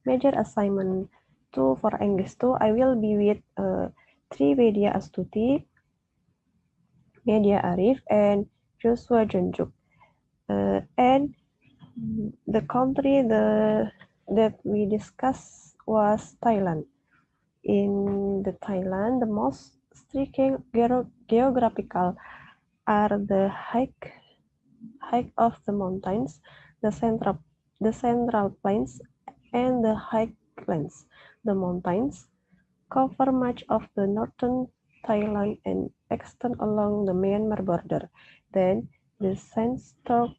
Major assignment 2 for English 2, I will be with Trivedia Astuti, Media Arif, and Joshua Junjuk. And the country that we discussed was Thailand. In the Thailand, the most striking geographical are the height of the mountains, the central plains, and the highlands. The mountains cover much of the northern Thailand and extend along the Myanmar border. Then the sands stalk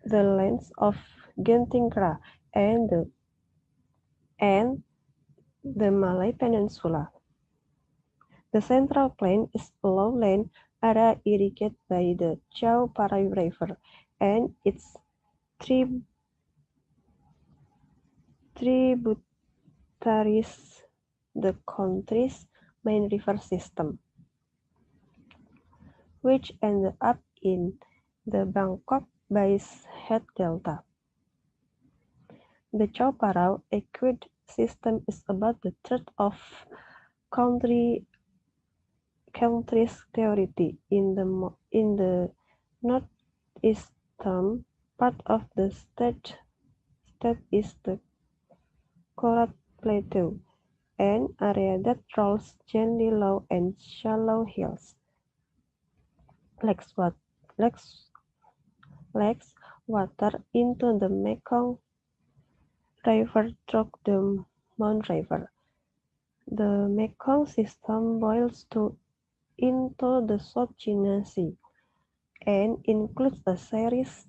the lands of Genting Kra and the Malay Peninsula. The central plain is a lowland area irrigated by the Chao Phraya River and its tributaries, the country's main river system, which ended up in the Bangkok Bay's head delta. The Chao Phraya aqueduct system is about the third of country's territory. In the northeastern part of the state is the Khorat Plateau, an area that rolls gently low and shallow hills. Lakes water into the Mekong River through the Mon River. The Mekong system boils into the South China Sea and includes a series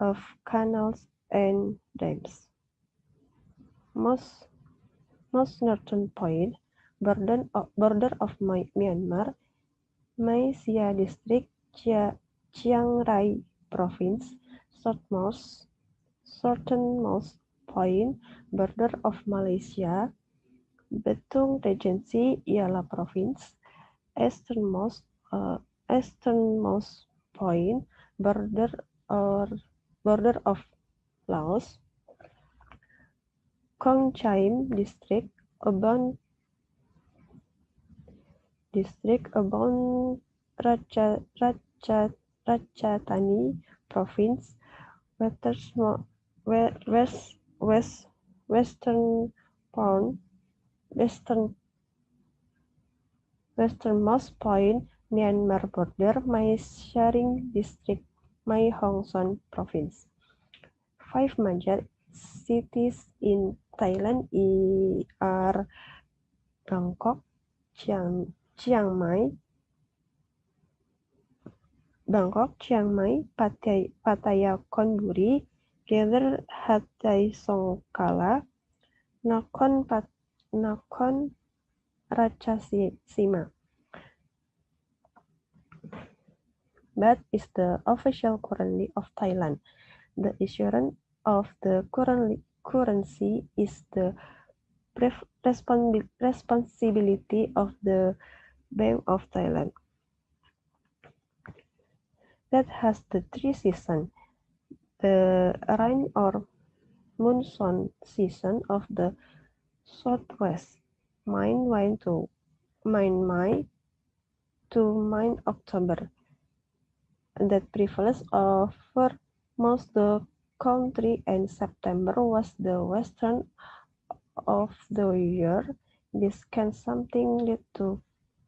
of canals and dams. Most northern point, border of Myanmar, Mae Sia District, Chiang Rai Province, southernmost point, border of Malaysia, Betung Regency, Yala Province, easternmost point, border of Laos, Kong Chaim District, Abon Ratchathani Province, westernmost point, Myanmar border, Mae Saring District, Mae Hong Son Province. 5 major cities in Thailand are Bangkok, Chiang Mai, Pattaya, Chonburi, Gather Hatai Songkhla, Nakhon Ratchasima. Baht is the official currency of Thailand. The issuance of the currency is the responsibility of the Bank of Thailand. That has the 3 seasons. The rain or monsoon season of the southwest, May to October, that prevails over most the country, and September was the western of the year. This can something lead to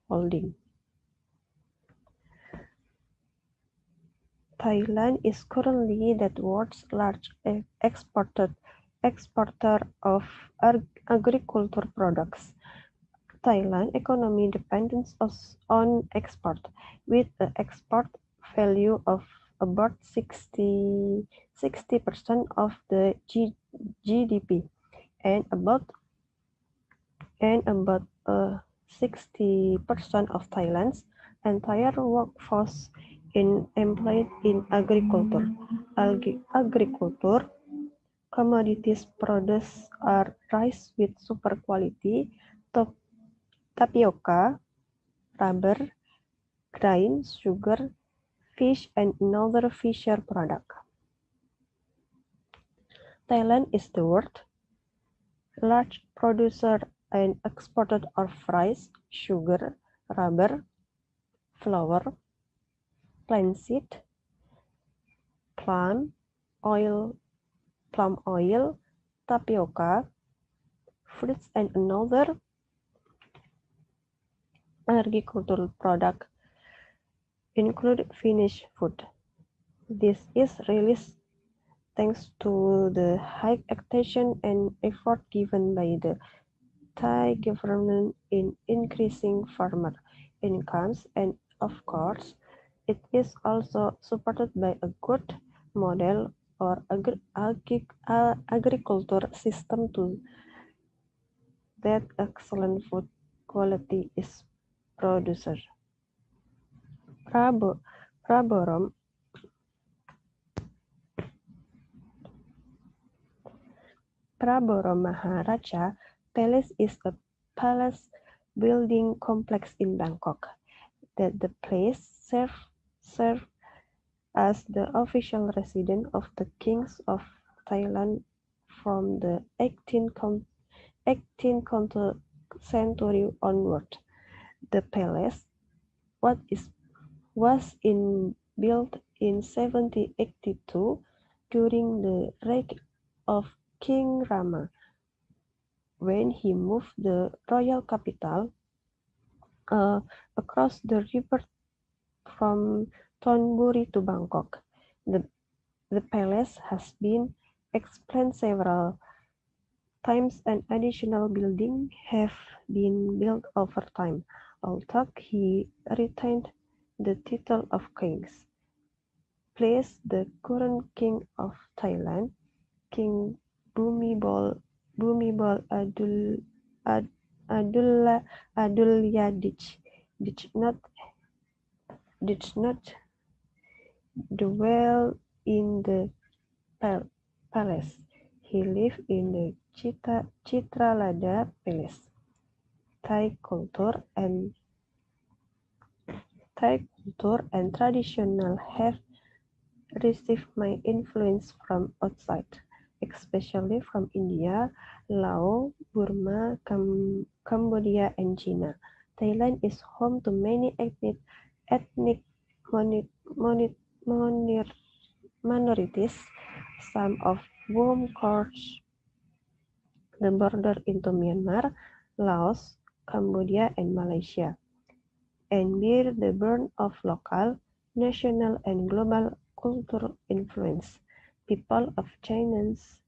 folding. Thailand is currently the world's largest exporter of agricultural products. Thailand's economy depends on export, with an export value of about 60% of the GDP, and about 60% of Thailand's entire workforce employed in agriculture. Commodities produced are rice with super quality, tapioca, rubber, grain, sugar, fish, and another fisher product. Thailand is the world's large producer and exporter of rice, sugar, rubber, flour, linseed, plum oil, tapioca, fruits, and another agricultural product include finished food. This is released thanks to the high attention and effort given by the Thai government in increasing farmer incomes, and of course, it is also supported by a good model or agriculture system to that excellent food quality is produced. Prabo, Praborom, Praborom Maharaja Palace is a palace building complex in Bangkok that the place served as the official residence of the kings of Thailand from the 18th century onward. The palace was built in 1782 during the reign of King Rama, when he moved the royal capital across the river from Thonburi to Bangkok. The palace has been expanded several times and additional buildings have been built over time, although he retained the title of king. Placed the current king of Thailand, King Bhumibol Adulyadej, did not dwell in the palace. He lived in the Chitralada Palace. Thai culture and traditional have received my influence from outside, especially from India, Laos, Burma, Cambodia, and China. Thailand is home to many ethnic minorities, some of whom cross the border into Myanmar, Laos, Cambodia, and Malaysia, and bear the burden of local, national, and global cultural influence. People of Chinese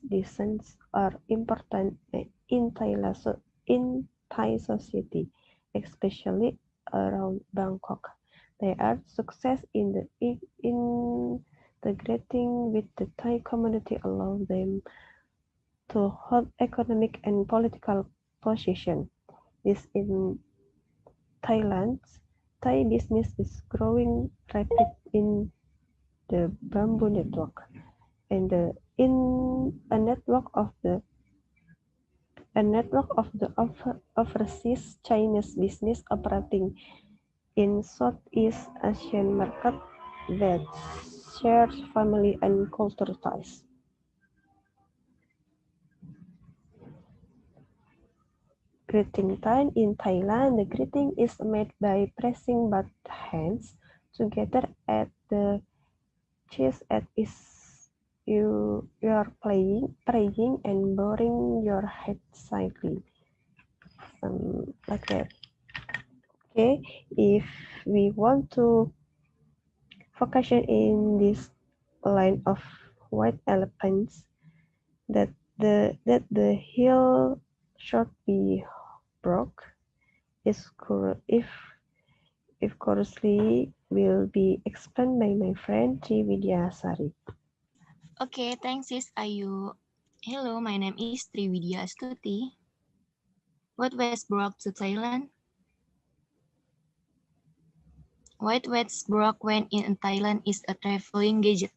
descent are important in Thai society, especially around Bangkok. They are success in integrating with the Thai community allow them to hold economic and political position. This in Thailand, Thai business is growing rapid in the bamboo network, and in a network of the overseas Chinese business operating in Southeast Asian market that shares family and cultural ties. Greeting time in Thailand, the greeting is made by pressing both hands together at the chest as if you are praying and bowing your head slightly. Like that. Okay, if we want to focus in this line of white elephants that the heel should be broke is if correctly will be explained by my friend Tri Widyasari. Okay, thanks, Sis Ayu. Hello, my name is Trividya Astuti. What was brought to Thailand? What was brought when in Thailand is a traveling gadget.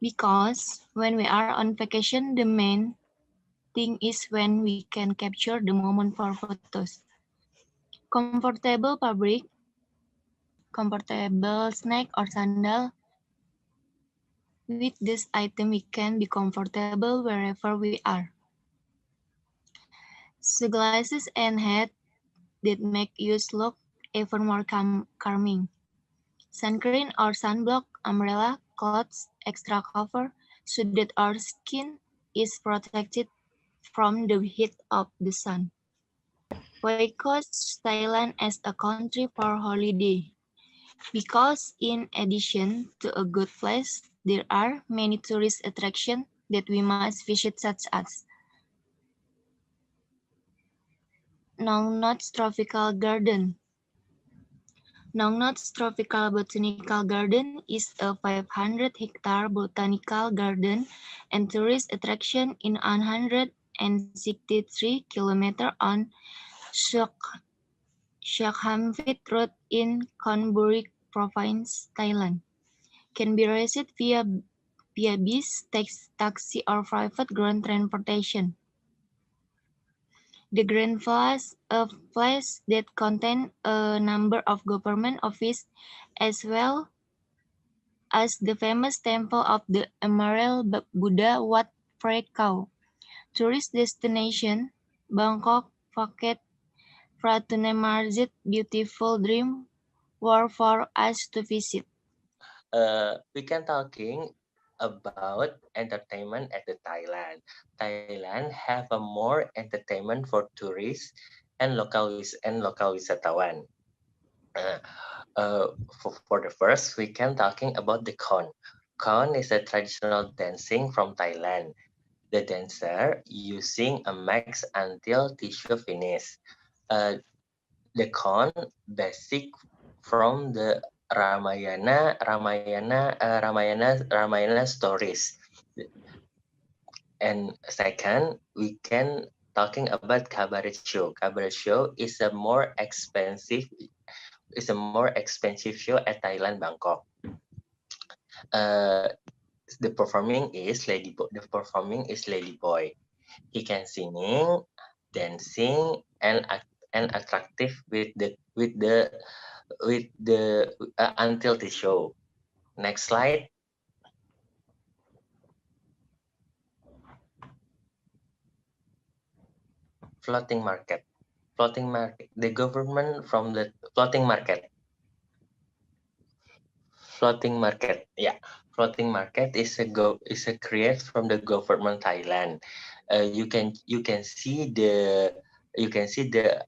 Because when we are on vacation, the main thing is when we can capture the moment for photos. Comfortable fabric, comfortable snack or sandal. With this item, we can be comfortable wherever we are. Sunglasses and hat that make use look even more calming. Sunscreen or sunblock, umbrella, clothes, extra cover, so that our skin is protected from the heat of the sun. Why choose Thailand as a country for holiday? Because in addition to a good place, there are many tourist attractions that we must visit such as Nong Not's Tropical Garden. Nong Not's Tropical Botanical Garden is a 500-hectare botanical garden and tourist attraction in 163 kilometers on Siakhamvit Road in Chonburi Province, Thailand. Can be reached via bus, taxi, or private ground transportation. The Grand Palace, a place that contains a number of government offices, as well as the famous temple of the Emerald Buddha Wat Phra Kaew. Tourist destination, Bangkok Phuket Pratunamarzit Beautiful Dream World for us to visit. We can talking about entertainment at the Thailand. Thailand have a more entertainment for tourists and local wisatawan. Uh, for the first, we can talking about the Khon. Khon is a traditional dancing from Thailand. The dancer using a max until tissue finish. Uh, the Khon basic from the Ramayana stories. And second, we can talking about cabaret show. Cabaret show is a more expensive show at Thailand, Bangkok. Uh, the performing is Lady Boy. He can singing, dancing, and attractive with the until the show. Next slide. Floating market. Floating market. The government from the floating market. Floating market. Yeah. Floating market is a create from the government Thailand. You can see the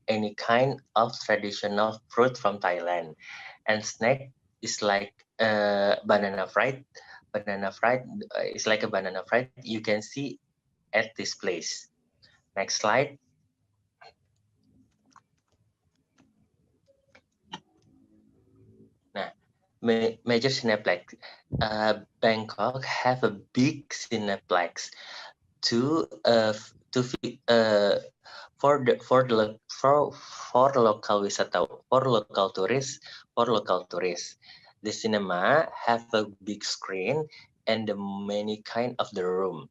any kind of traditional fruit from Thailand, and snack is like banana fried. Banana fried is like a banana fried. You can see at this place. Next slide. Nah, major Cineplex. Bangkok have a big Cineplex to for the local wisata for local tourists. The cinema have a big screen and the many kind of the room.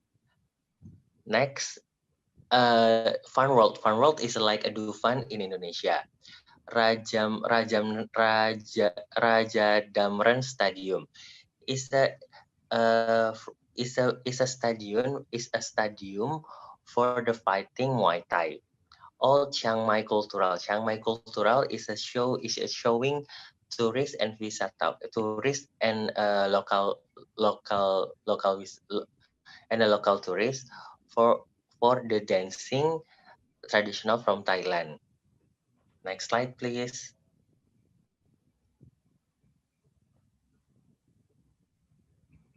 Next, Fun World. Fun World is like a Dufan in Indonesia. Raja Damran Stadium is a stadium for the fighting Muay Thai. All Chiang Mai Cultural. Chiang Mai Cultural is a showing tourists and tourists and local tourists for the dancing traditional from Thailand. Next slide, please.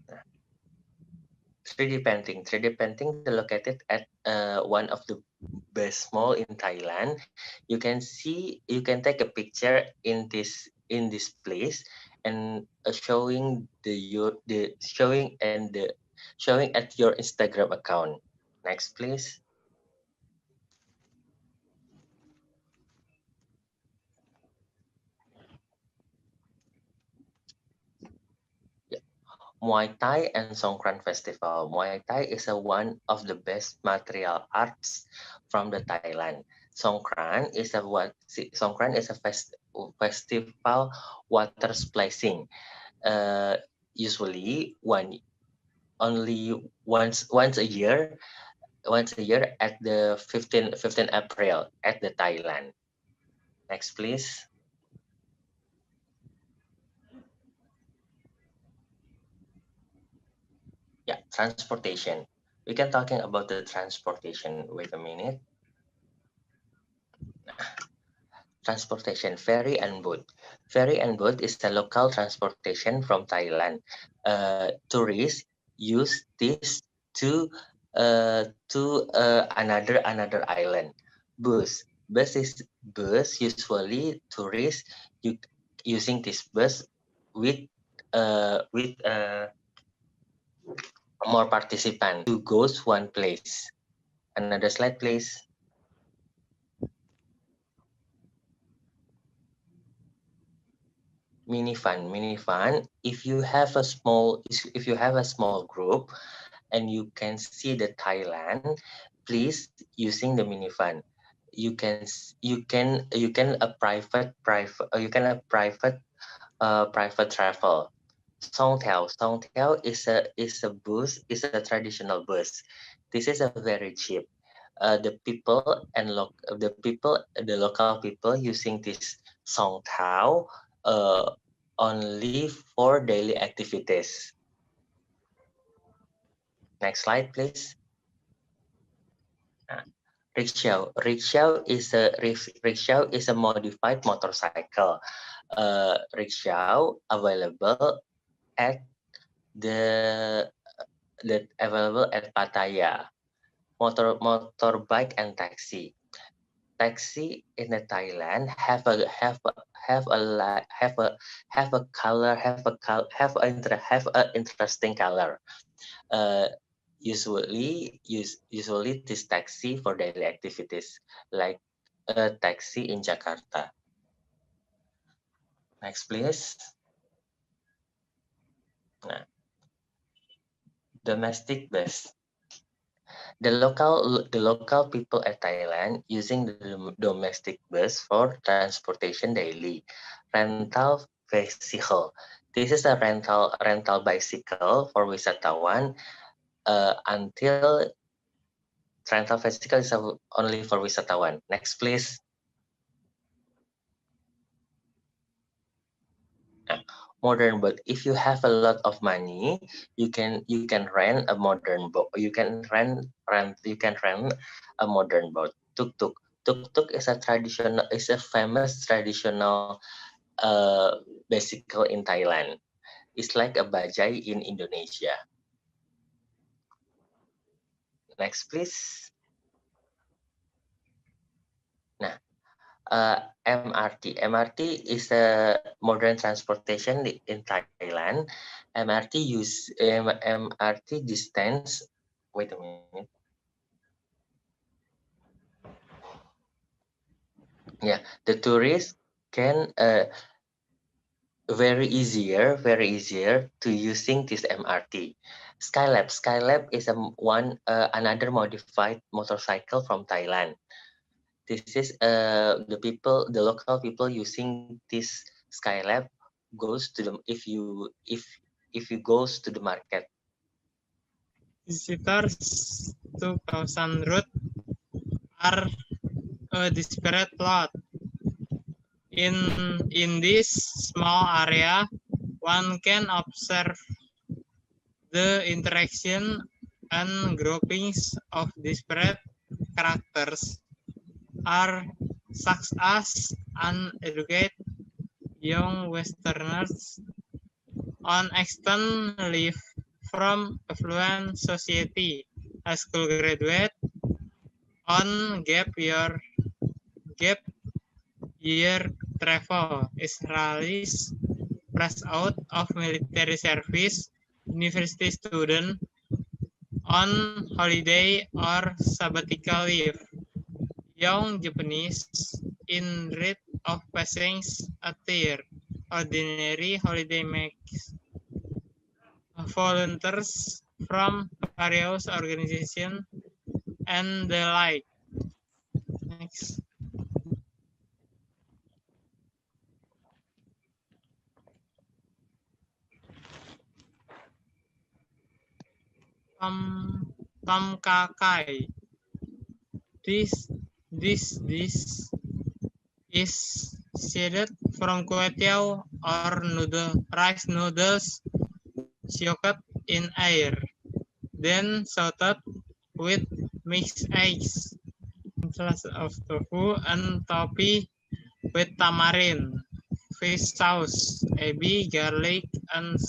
Nah, 3D painting. 3D painting is located at one of the best mall in Thailand. You can take a picture in this place and showing at your Instagram account. Next, please. Yeah. Muay Thai and Songkran Festival. Muay Thai is one of the best martial arts from the Thailand. Songkran is a festival water splicing. Uh, Usually only once a year. at the 15 April at the Thailand. Next, please. Yeah, transportation. We can talking about the transportation. Wait a minute. Transportation, ferry and boat. Ferry and boat is a local transportation from Thailand. Tourists use this to another island. Bus usually tourists you, using this bus with with more participants to goes one place. Another slide, please. Minifan. If you have a small group and you can see the Thailand, please using the minifan. You can a private private travel. Songthaew is a traditional bus. This is a very cheap. The local people using this Songthaew only for daily activities. Next slide, please. Rickshaw is a modified motorcycle. Rickshaw available at Pattaya. Motorbike and taxi. Taxi in the Thailand have a interesting color. Usually this taxi for daily activities like a taxi in Jakarta. Next, please. Nah, domestic bus. The local people at Thailand using the domestic bus for transportation daily. Rental vehicle. This is a rental bicycle for wisatawan until rental vehicle is only for wisatawan. Next, please. Modern boat. If you have a lot of money, you can rent a modern boat. You can rent a modern boat. Tuk-tuk. Tuk-tuk is a famous traditional bicycle in Thailand. It's like a bajai in Indonesia. Next, please. Nah, MRT is a modern transportation in Thailand. MRT distance. Wait a minute. Yeah, the tourists can very easier to using this MRT. Skylab is another modified motorcycle from Thailand. This is the local people using this Skylab goes to the if you goes to the market. Visitors to Khao Road are a disparate lot. In this small area, one can observe the interaction and groupings of disparate characters are such as uneducated young Westerners on external leave from affluent society, high school graduate on gap year travel, Israelis fresh out of military service, university student on holiday or sabbatical leave, young Japanese in need of passing a tier, ordinary holiday makes, volunteers from various organizations, and the like. Next. Tom Kha Kai This is seeded from kue tiao or rice noodles soaked in air, then salted with mixed eggs, slices of tofu, and topped with tamarind, fish sauce, ebi, garlic, and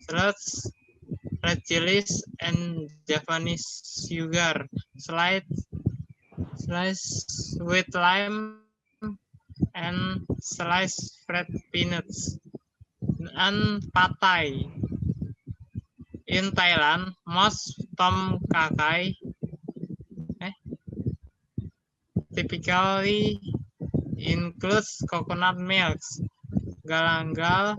shallots, red chilies, and Japanese sugar, sliced with lime, and sliced fried peanuts, and pad thai. In Thailand, most tom kha gai typically includes coconut milk, galangal,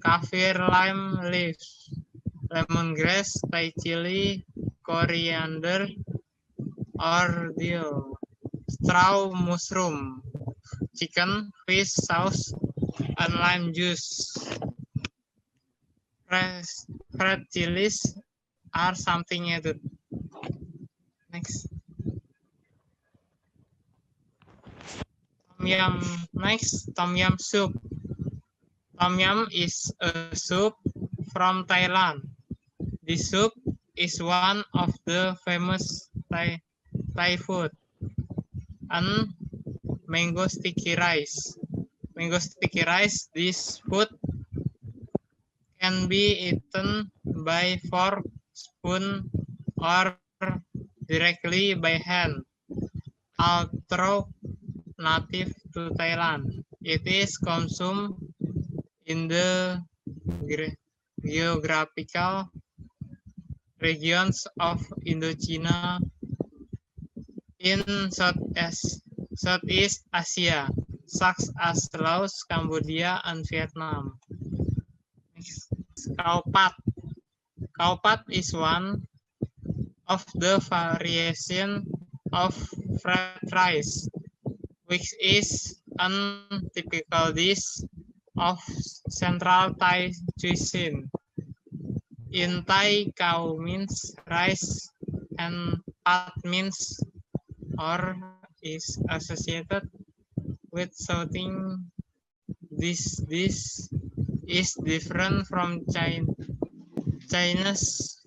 kaffir, lime leaves, lemongrass, Thai chili, coriander, or dill, straw mushroom, chicken, fish sauce, and lime juice. Fresh chilies are something added. Next. Tom yum. Next, tom yum soup. Tom yum is a soup from Thailand. This soup is one of the famous Thai food. And mango sticky rice. Mango sticky rice, this food can be eaten by fork, spoon, or directly by hand. Although native to Thailand, it is consumed in the geographical regions of Indochina in Southeast Asia, such as Laos, Cambodia, and Vietnam. Next. Khao Pat. Khao Pat is one of the variations of fried rice, which is a typical dish of Central Thai cuisine. In Thai, khao means rice and pat means or is associated with something. This dish is different from Chinese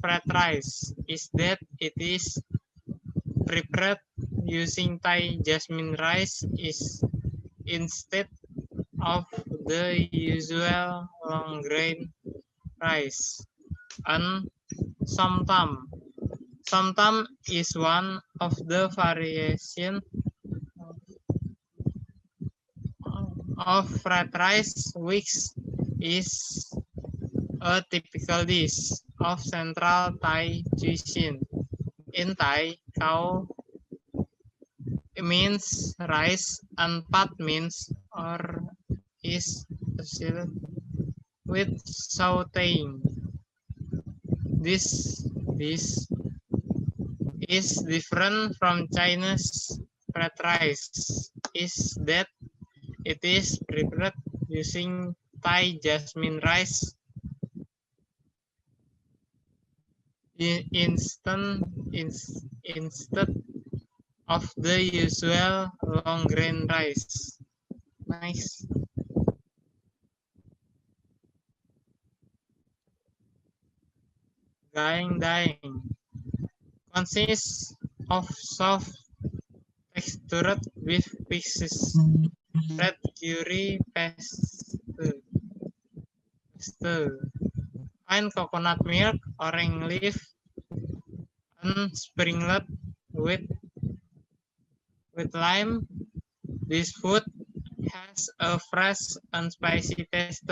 fried rice is that it is prepared using Thai jasmine rice is instead of the usual long grain rice. And somtam. Somtam is one of the variations of fried rice, which is a typical dish of Central Thai cuisine. In Thai, khao means rice and pat means or is associated with sauteing. This is different from Chinese fried rice is that it is prepared using Thai jasmine rice instead of the usual long grain rice. Nice. Daeng consists of soft textured beef pieces, red curry paste, fine coconut milk, orange leaf, and sprinkled with lime. This food has a fresh and spicy taste.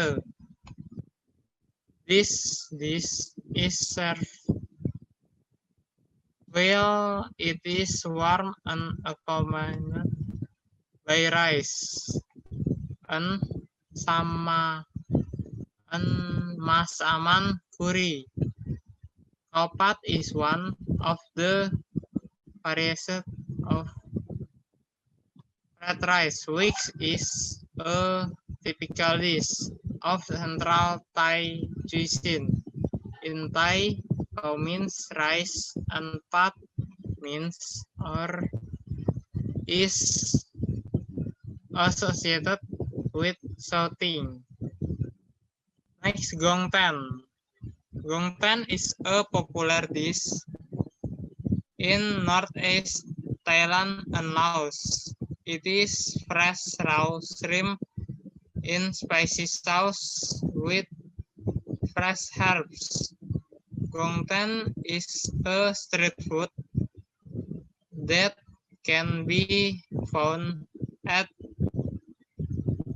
This dish is served well. It is warm and accompanied by rice and masaman curry. Khao Pat is one of the variations of fried rice, which is a typical dish of Central Thai cuisine. In Thai, khao means rice and pat means or is associated with shouting. Next, gongtan. Gongtan is a popular dish in northeast Thailand and Laos. It is fresh raw shrimp in spicy sauce with fresh herbs. Gongtan is a street food that can be found at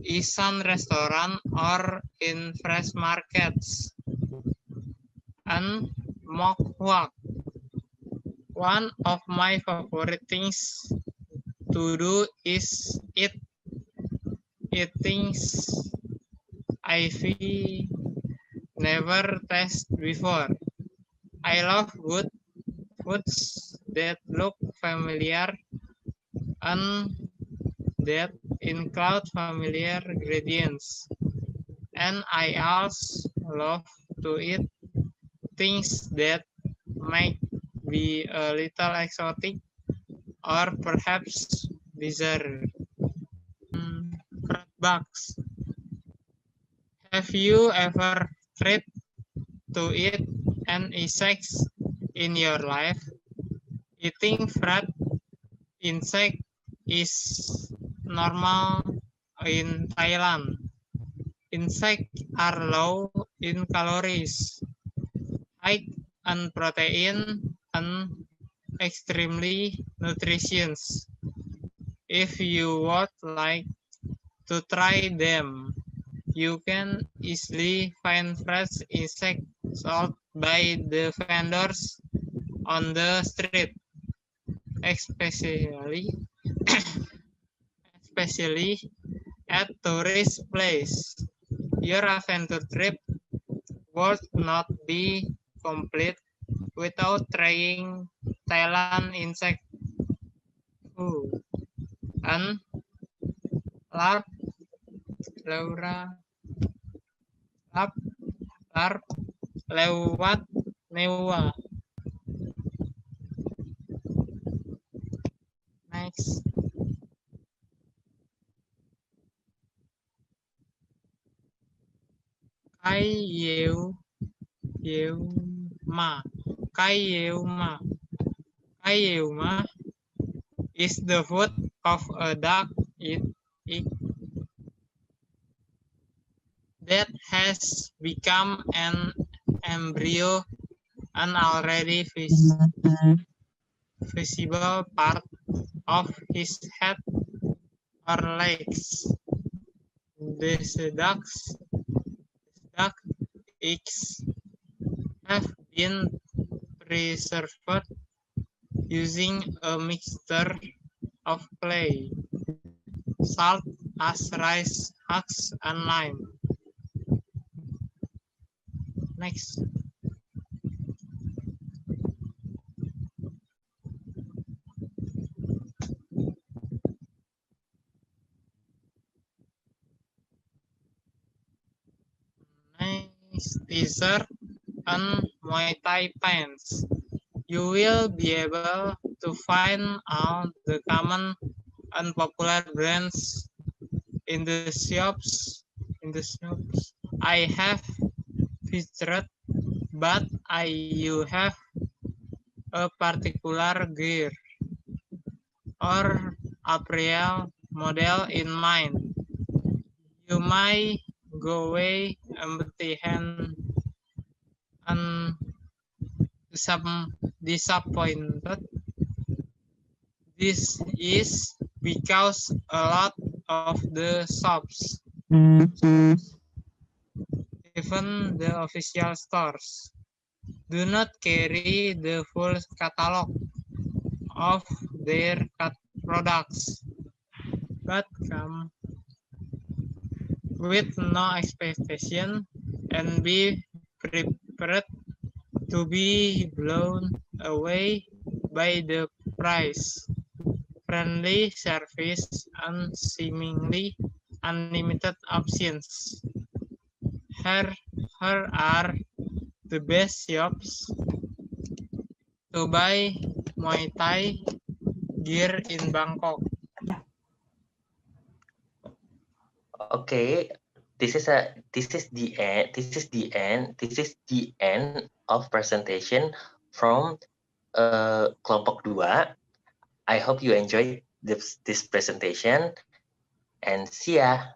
Isan restaurant or in fresh markets. And mok huak. One of my favorite things to do is eat things I've never tasted before. I love good foods that look familiar and that include familiar ingredients. And I also love to eat things that might be a little exotic or perhaps bizarre. Fruit bugs. Have you ever tried to eat an insect in your life? Eating fruit insect is normal in Thailand. Insects are low in calories, high in protein, and extremely nutritious. If you would like to try them, you can easily find fresh insects sold by the vendors on the street, especially at tourist places. Your adventure trip would not be complete without trying Thailand insect food. And larp, lewat newa. Next. Kaiyeuma is the food of a duck that has become an embryo and already visible part of his head or legs. These duck eggs have been preserved using a mixture of clay, salt as rice husks, and lime. Next. Dessert and Muay Thai pants. You will be able to find all the common and popular brands in the shops. I have visited, but you have a particular gear or apparel model in mind. You might go away empty-handed and disappointed. This is because a lot of the shops, even the official stores, do not carry the full catalog of their products, but come with no expectation and be prepared to be blown away by the price, friendly service, and seemingly unlimited options. Here are the best shops to buy Muay Thai gear in Bangkok. Okay, this is the end. This is the end of presentation from kelompok 2. I hope you enjoyed this presentation and see ya.